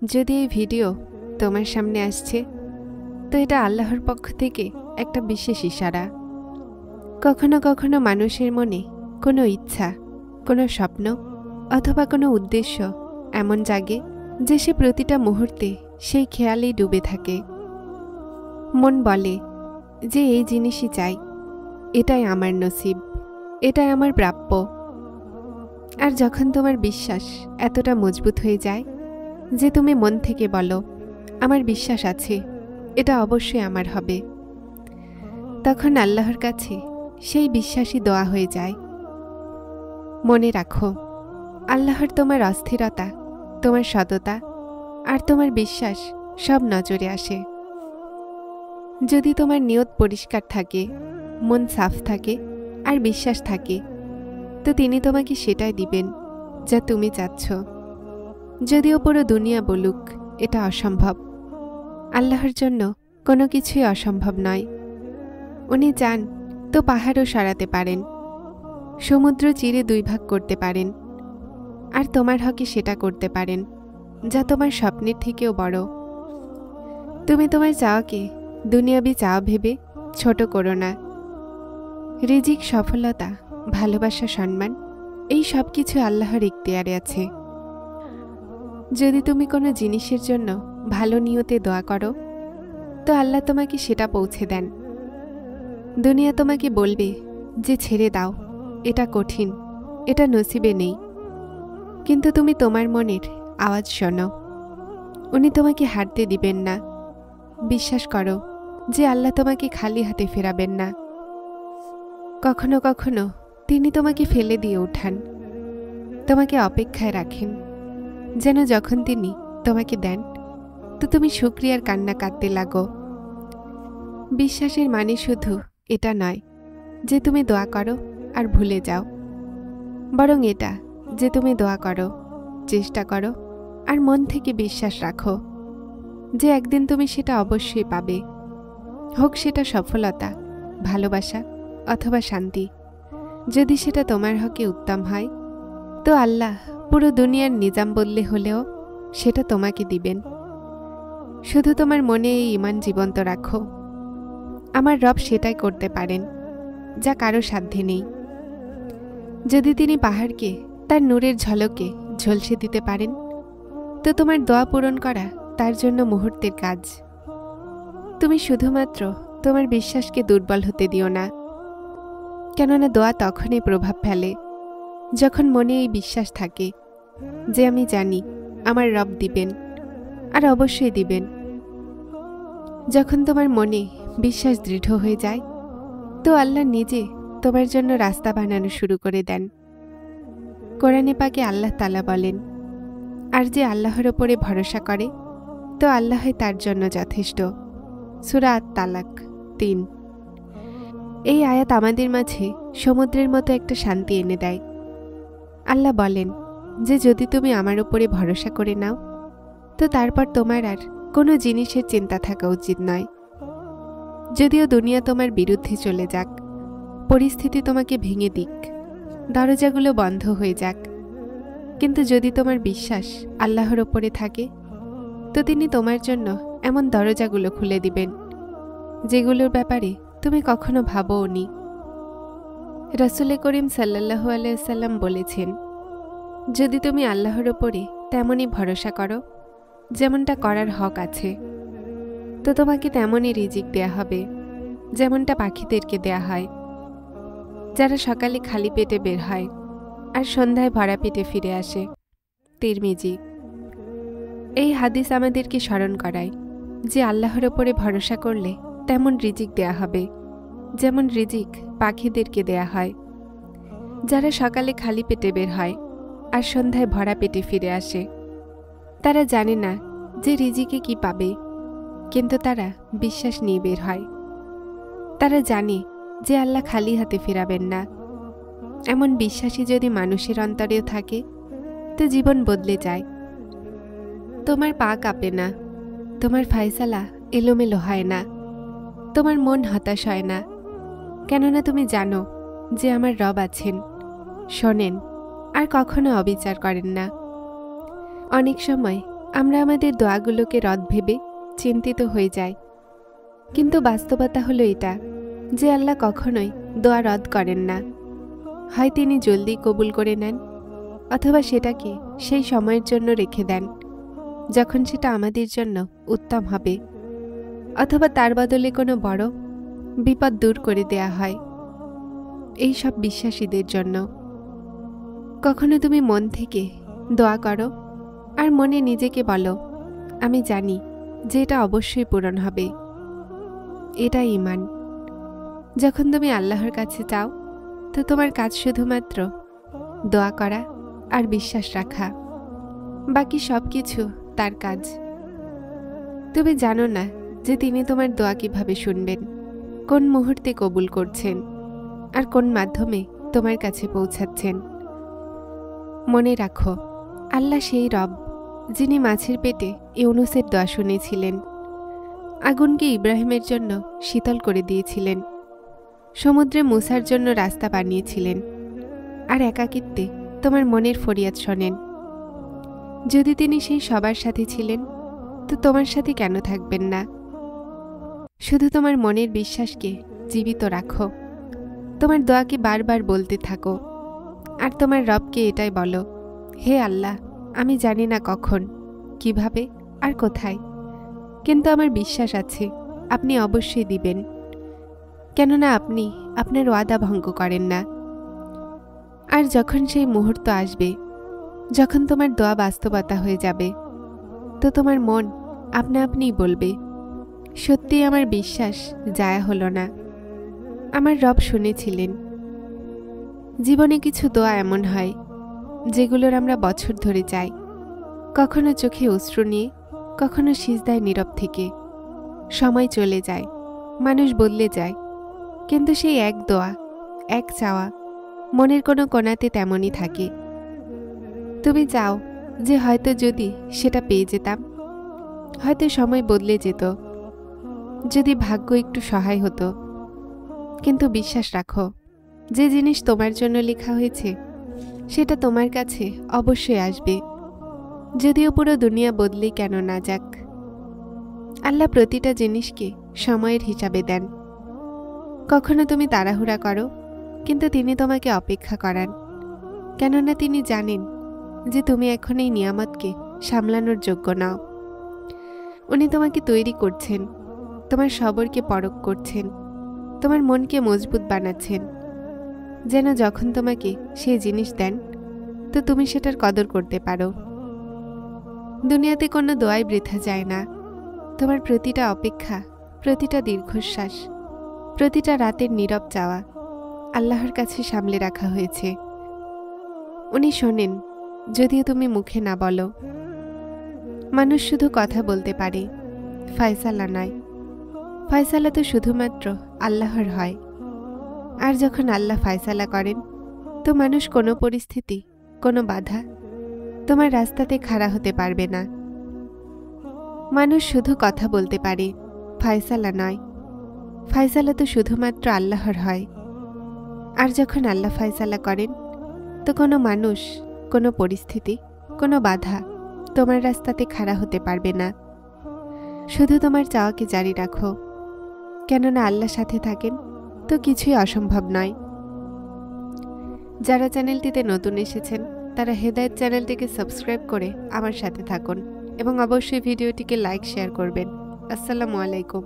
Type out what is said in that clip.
যদি এই ভিডিও তোমার সামনে আসছে তো এটা আল্লাহর পক্ষ থেকে একটা বিশেষ ইশারা। কখনো কখনো মানুষের মনে কোনো ইচ্ছা, কোনো স্বপ্ন অথবা কোনো উদ্দেশ্য এমন জাগে যে সে প্রতিটা মুহূর্তে সেই খেয়ালেই ডুবে থাকে। মন বলে যে এই জিনিসই চাই, এটাই আমার নসিব, এটাই আমার প্রাপ্য। আর যখন তোমার বিশ্বাস এতটা মজবুত হয়ে যায় যে তুমি মন থেকে বলো আমার বিশ্বাস আছে, এটা অবশ্যই আমার হবে, তখন আল্লাহর কাছে সেই বিশ্বাসই দোয়া হয়ে যায়। মনে রাখো, আল্লাহর তোমার অস্থিরতা, তোমার সততা আর তোমার বিশ্বাস সব নজরে আসে। যদি তোমার নিয়ত পরিষ্কার থাকে, মন সাফ থাকে আর বিশ্বাস থাকে, তো তিনি তোমাকে সেটাই দিবেন যা তুমি চাচ্ছ। যদিও পুরো দুনিয়া বলুক এটা অসম্ভব, আল্লাহর জন্য কোনো কিছুই অসম্ভব নয়। উনি চান তো পাহাড়ও সরাতে পারেন, সমুদ্র চিরে দুই ভাগ করতে পারেন, আর তোমার হকে সেটা করতে পারেন যা তোমার স্বপ্নের থেকেও বড়। তুমি তোমার চাওয়াকে দুনিয়াবি চাওয়া ভেবে ছোট করো না। রিজিক, সফলতা, ভালোবাসা, সম্মান এই সব কিছু আল্লাহর ইখতিয়ারে আছে। যদি তুমি কোনো জিনিসের জন্য ভালো নিয়তে দোয়া করো তো আল্লাহ তোমাকে সেটা পৌঁছে দেন। দুনিয়া তোমাকে বলবে যে ছেড়ে দাও, এটা কঠিন, এটা নসিবে নেই, কিন্তু তুমি তোমার মনের আওয়াজ শোনো। উনি তোমাকে হারতে দিবেন না। বিশ্বাস করো যে আল্লাহ তোমাকে খালি হাতে ফেরাবেন না। কখনো কখনো তিনি তোমাকে ফেলে দিয়ে উঠান, তোমাকে অপেক্ষায় রাখেন, যেন যখন তিনি তোমাকে দেন তো তুমি শুকরিয়ার কান্না কাঁদতে লাগো। বিশ্বাসের মানে শুধু এটা নয় যে তুমি দোয়া করো আর ভুলে যাও, বরং এটা যে তুমি দোয়া করো, চেষ্টা করো আর মন থেকে বিশ্বাস রাখো যে একদিন তুমি সেটা অবশ্যই পাবে। হোক সেটা সফলতা, ভালোবাসা অথবা শান্তি। যদি সেটা তোমার হকে উত্তম হয় তো আল্লাহ পুরো দুনিয়ার নিজাম বদলে হলেও সেটা তোমাকে দিবেন। শুধু তোমার মনে এই ঈমান জীবন্ত রাখো, আমার রব সেটাই করতে পারেন যা কারো সাধ্যে নেই। যদি তিনি পাহাড়কে তার নূরের ঝলকে ঝলসে দিতে পারেন তো তোমার দোয়া পূরণ করা তার জন্য মুহূর্তের কাজ। তুমি শুধুমাত্র তোমার বিশ্বাসকে দুর্বল হতে দিও না, কেননা দোয়া তখনই প্রভাব ফেলে যখন মনে এই বিশ্বাস থাকে যে আমি জানি আমার রব দিবেন, আর অবশ্যই দিবেন। যখন তোমার মনে বিশ্বাস দৃঢ় হয়ে যায় তো আল্লাহ নিজে তোমার জন্য রাস্তা বানানো শুরু করে দেন। কোরআনে পাকে আল্লাহ তাআলা বলেন, আর যে আল্লাহর ওপরে ভরসা করে তো আল্লাহই তার জন্য যথেষ্ট। সূরা আত-তালাক 3। এই আয়াত আমাদের মাঝে সমুদ্রের মতো একটা শান্তি এনে দেয়। আল্লাহ বলেন যে যদি তুমি আমার উপরে ভরসা করে নাও তো তারপর তোমার আর কোনো জিনিসের চিন্তা থাকা উচিত নয়। যদিও দুনিয়া তোমার বিরুদ্ধে চলে যাক, পরিস্থিতি তোমাকে ভেঙে দিক, দরজাগুলো বন্ধ হয়ে যাক, কিন্তু যদি তোমার বিশ্বাস আল্লাহর ওপরে থাকে তো তিনি তোমার জন্য এমন দরজাগুলো খুলে দিবেন যেগুলোর ব্যাপারে তুমি কখনো ভাবোওনি। রাসূল করিম সাল্লাল্লাহু আলাইহি ওয়াসাল্লাম বলেছেন, যদি তুমি আল্লাহর ওপরে তেমনই ভরসা করো যেমনটা করার হক আছে তো তোমাকে তেমনই রিজিক দেয়া হবে যেমনটা পাখিদেরকে দেয়া হয়, যারা সকালে খালি পেটে বের হয় আর সন্ধ্যায় ভরা পেটে ফিরে আসে। তিরমিজি। এই হাদিস আমাদেরকে স্মরণ করায় যে আল্লাহর ওপরে ভরসা করলে তেমন রিজিক দেয়া হবে যেমন রিজিক পাখিদেরকে দেয়া হয়, যারা সকালে খালি পেটে বের হয় আর সন্ধ্যায় ভরা পেটে ফিরে আসে। তারা জানে না যে রিজিকে কি পাবে, কিন্তু তারা বিশ্বাস নিয়ে বের হয়। তারা জানে যে আল্লাহ খালি হাতে ফেরাবেন না। এমন বিশ্বাসী যদি মানুষের অন্তরেও থাকে তো জীবন বদলে যায়। তোমার পা কাঁপে না, তোমার ফায়সালা এলোমেলো হয় না, তোমার মন হতাশ হয় না, কেননা তুমি জানো যে আমার রব আছেন, শোনেন আর কখনো অবিচার করেন না। অনেক সময় আমরা আমাদের দোয়াগুলোকে রদ ভেবে চিন্তিত হয়ে যাই, কিন্তু বাস্তবতা হলো এটা যে আল্লাহ কখনোই দোয়া রদ করেন না। হয় তিনি জলদি কবুল করে নেন, অথবা সেটাকে সেই সময়ের জন্য রেখে দেন যখন সেটা আমাদের জন্য উত্তম হবে, অথবা তার বদলে কোনো বড় বিপদ দূর করে দেয়া হয় এই সব বিশ্বাসীদের জন্য। কখনো তুমি মন থেকে দোয়া করো আর মনে নিজেকে বলো, আমি জানি যে এটা অবশ্যই পূরণ হবে। এটা ঈমান। যখন তুমি আল্লাহর কাছে চাও, তো তোমার কাজ শুধুমাত্র দোয়া করা আর বিশ্বাস রাখা, বাকি সব কিছু তার কাজ। তুমি জানো না যে তিনি তোমার দোয়া কিভাবে শুনবেন, কোন মুহূর্তে কবুল করছেন, আর কোন মাধ্যমে তোমার কাছে পৌঁছাচ্ছেন। মনে রাখো, আল্লাহ সেই রব যিনি মাছের পেটে ইউনুসের দোয়া শুনেছিলেন, আগুনকে ইব্রাহিমের জন্য শীতল করে দিয়েছিলেন, সমুদ্রে মুসার জন্য রাস্তা বানিয়েছিলেন, আর একাকিত্বে তোমার মনের ফরিয়াদ শোনেন। যদি তিনি সেই সবার সাথে ছিলেন, তো তোমার সাথে কেন থাকবেন না? শুধু তোমার মনের বিশ্বাসকে জীবিত রাখো, তোমার দোয়াকে বারবার বলতে থাকো, আর তোমার রবকে এটাই বলো, হে আল্লাহ, আমি জানি না কখন, কিভাবে আর কোথায়, কিন্তু আমার বিশ্বাস আছে আপনি অবশ্যই দিবেন, কেননা আপনি আপনার ওয়াদা ভঙ্গ করেন না। আর যখন সেই মুহূর্ত আসবে, যখন তোমার দোয়া বাস্তবতা হয়ে যাবে, তো তোমার মন আপনা আপনিই বলবে, সত্যি আমার বিশ্বাস জায়া হলো না, আমার রব শুনেছিলেন। জীবনে কিছু দোয়া এমন হয় যেগুলোর আমরা বছর ধরে চাই, কখনো চোখে অশ্রু নিয়ে, কখনো সিজদায় নীরব থেকে। সময় চলে যায়, মানুষ বদলে যায়, কিন্তু সেই এক দোয়া, এক চাওয়া মনের কোনো কোণাতে তেমনই থাকে। তুমি চাও যে হয়তো যদি সেটা পেয়ে যেতাম, হয়তো সময় বদলে যেত, যদি ভাগ্য একটু সহায় হতো। কিন্তু বিশ্বাস রাখো, যে জিনিস তোমার জন্য লেখা হয়েছে সেটা তোমার কাছে অবশ্যই আসবে, যদিও পুরো দুনিয়া বদলে কেন না যাক। আল্লাহ প্রতিটা জিনিসকে সময়ের হিসাবে দেন। কখনো তুমি তাড়াহুড়া করো, কিন্তু তিনি তোমাকে অপেক্ষা করান, কেননা তিনি জানেন যে তুমি এখন এই নিয়ামতকে সামলানোর যোগ্য নাও। উনি তোমাকে তৈরি করছেন, তোমার সবরকে পরখ করছেন, তোমার মনকে মজবুত বানাচ্ছেন, যেন যখন তোমাকে সেই জিনিস দেন, তো তুমি সেটার কদর করতে পারো। দুনিয়াতে কোনো দোয়াই বৃথা যায় না। তোমার প্রতিটা অপেক্ষা, প্রতিটা দীর্ঘশ্বাস, প্রতিটা রাতের নীরব চাওয়া আল্লাহর কাছে সামলে রাখা হয়েছে। উনি শোনেন, যদিও তুমি মুখে না বলো। মানুষ শুধু কথা বলতে পারে, ফয়সালা নয়। ফয়সালা তো শুধুমাত্র আল্লাহর হয়। আর যখন আল্লাহ ফয়সালা করেন, তো মানুষ কোনো পরিস্থিতি, কোনো বাধা তোমার রাস্তাতে খাড়া হতে পারবে না। মানুষ শুধু কথা বলতে পারে, ফয়সালা নয়। ফয়সালা তো শুধুমাত্র আল্লাহর হয়। আর যখন আল্লাহ ফয়সালা করেন, তো কোনো মানুষ, কোনো পরিস্থিতি, কোনো বাধা তোমার রাস্তাতে খাড়া হতে পারবে না। শুধু তোমার চাওয়াকে জারি রাখো, কেননা আল্লাহ সাথে থাকেন তো কিছুই অসম্ভব নয়। যারা চ্যানেলটিতে নতুন এসেছেন, তারা হেদায়েত চ্যানেলটিকে সাবস্ক্রাইব করে আমার সাথে থাকুন এবং অবশ্যই ভিডিওটিকে লাইক শেয়ার করবেন। আসসালামু আলাইকুম।